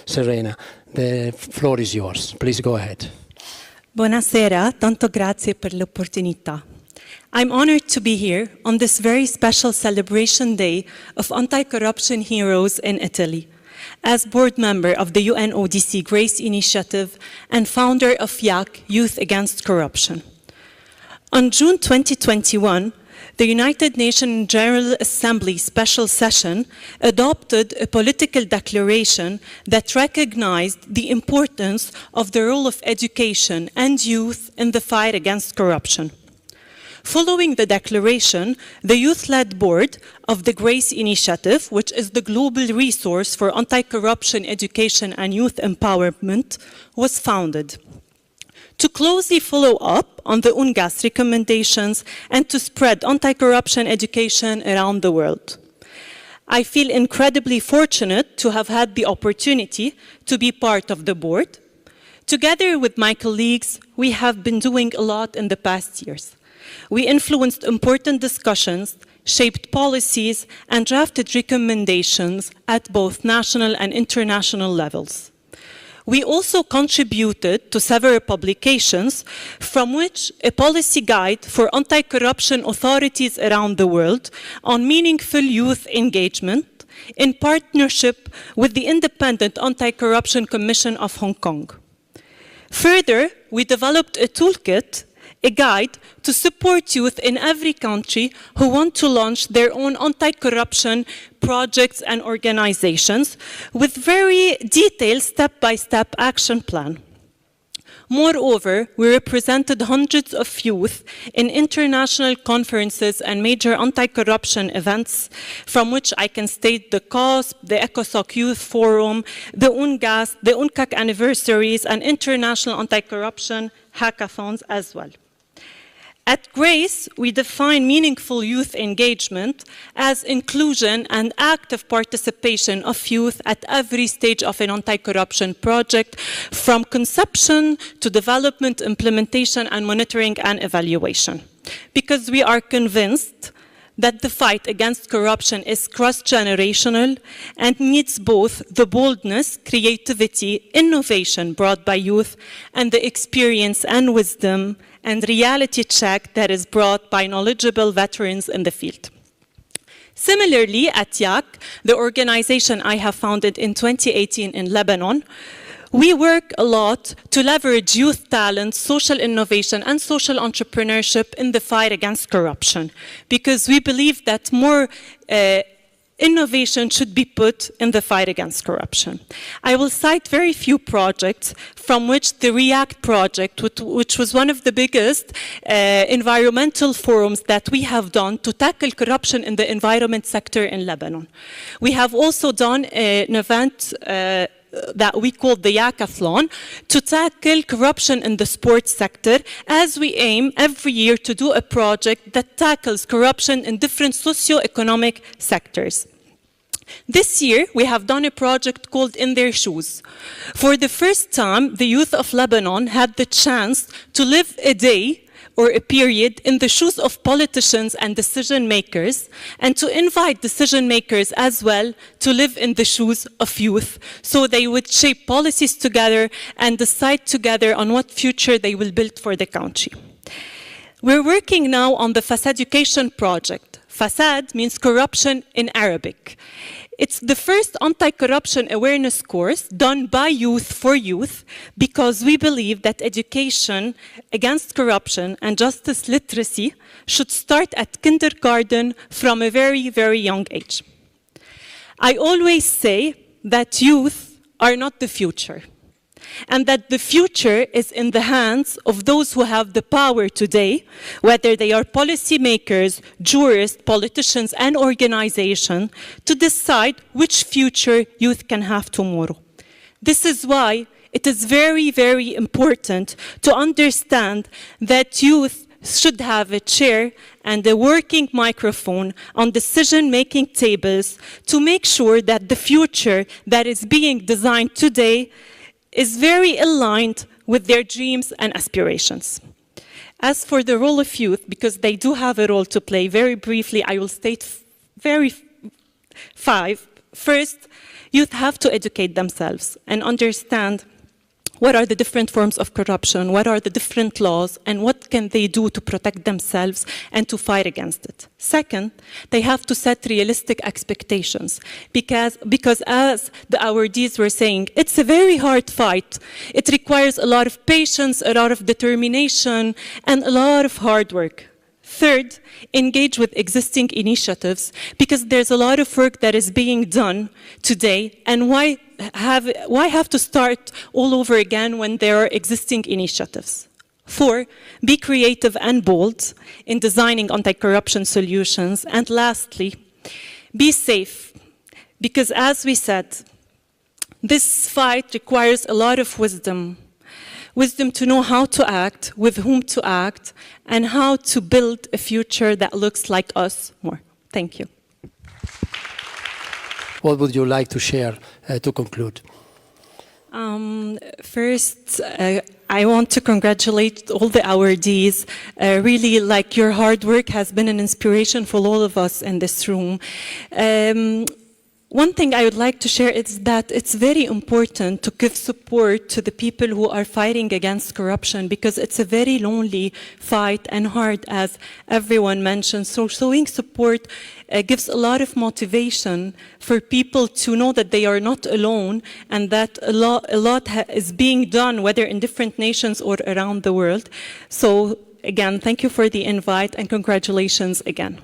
Serena, the floor is yours. Please go ahead. Buonasera, tanto grazie per l'opportunità. I'm honored to be here on this very special celebration day of anti-corruption heroes in Italy, as board member of the UNODC Grace initiative and founder of YAC, Youth Against Corruption. On June 2021, the United Nations General Assembly special session adopted a political declaration that recognized the importance of the role of education and youth in the fight against corruption. Following the declaration, the youth-led board of the Grace initiative, which is the global resource for anti-corruption education and youth empowerment, was founded to closely follow up on the UNGAS recommendations and to spread anti-corruption education around the world. I feel incredibly fortunate to have had the opportunity to be part of the board. Together with my colleagues, we have been doing a lot in the past years. We influenced important discussions, shaped policies, and drafted recommendations at both national and international levels. We also contributed to several publications, from which a policy guide for anti-corruption authorities around the world on meaningful youth engagement in partnership with the Independent Anti-Corruption Commission of Hong Kong. Further, we developed a toolkit, a guide to support youth in every country who want to launch their own anti-corruption projects and organizations with very detailed step-by-step action plan. Moreover, we represented hundreds of youth in international conferences and major anti-corruption events, from which I can state the COSP, the ECOSOC Youth Forum, the UNGAS, the UNCAC anniversaries, and international anti-corruption hackathons as well. At Grace, we define meaningful youth engagement as inclusion and active participation of youth at every stage of an anti-corruption project, from conception to development, implementation, and monitoring and evaluation. Because we are convinced that the fight against corruption is cross-generational and needs both the boldness, creativity, innovation brought by youth, and the experience and wisdom and reality check that is brought by knowledgeable veterans in the field. Similarly, at YAC, the organization I have founded in 2018 in Lebanon, we work a lot to leverage youth talent, social innovation, and social entrepreneurship in the fight against corruption, because we believe that more innovation should be put in the fight against corruption. I will cite very few projects, from which the REACT project, which was one of the biggest environmental forums that we have done to tackle corruption in the environment sector in Lebanon. We have also done an event that we call the Yacathlon to tackle corruption in the sports sector, as we aim every year to do a project that tackles corruption in different socio-economic sectors. This year, we have done a project called In Their Shoes. For the first time, the youth of Lebanon had the chance to live a day or a period in the shoes of politicians and decision makers, and to invite decision makers as well to live in the shoes of youth, so they would shape policies together and decide together on what future they will build for the country. We're working now on the FASADucation project. FASAD means corruption in Arabic. It's the first anti-corruption awareness course done by youth for youth, because we believe that education against corruption and justice literacy should start at kindergarten from a very, very young age. I always say that youth are not the future, and that the future is in the hands of those who have the power today, whether they are policymakers, jurists, politicians, and organizations, to decide which future youth can have tomorrow. This is why it is very, very important to understand that youth should have a chair and a working microphone on decision-making tables to make sure that the future that is being designed today is very aligned with their dreams and aspirations. As for the role of youth, because they do have a role to play, very briefly, I will state five. First, Youth have to educate themselves and understand what are the different forms of corruption, what are the different laws, and what can they do to protect themselves and to fight against it. Second, they have to set realistic expectations because as the awardees were saying, it's a very hard fight. It requires a lot of patience, a lot of determination, and a lot of hard work. Third, engage with existing initiatives because there's a lot of work that is being done today, and why have to start all over again when there are existing initiatives? 4, be creative and bold in designing anti-corruption solutions. And lastly, be safe because, as we said, this fight requires a lot of wisdom. Wisdom to know how to act, with whom to act, and how to build a future that looks like us more. Thank you. What would you like to share to conclude? First, I want to congratulate all the awardees. Really, like, your hard work has been an inspiration for all of us in this room. One thing I would like to share is that it's very important to give support to the people who are fighting against corruption because it's a very lonely fight and hard, as everyone mentioned. So showing support gives a lot of motivation for people to know that they are not alone and that a lot is being done, whether in different nations or around the world. So again, thank you for the invite and congratulations again.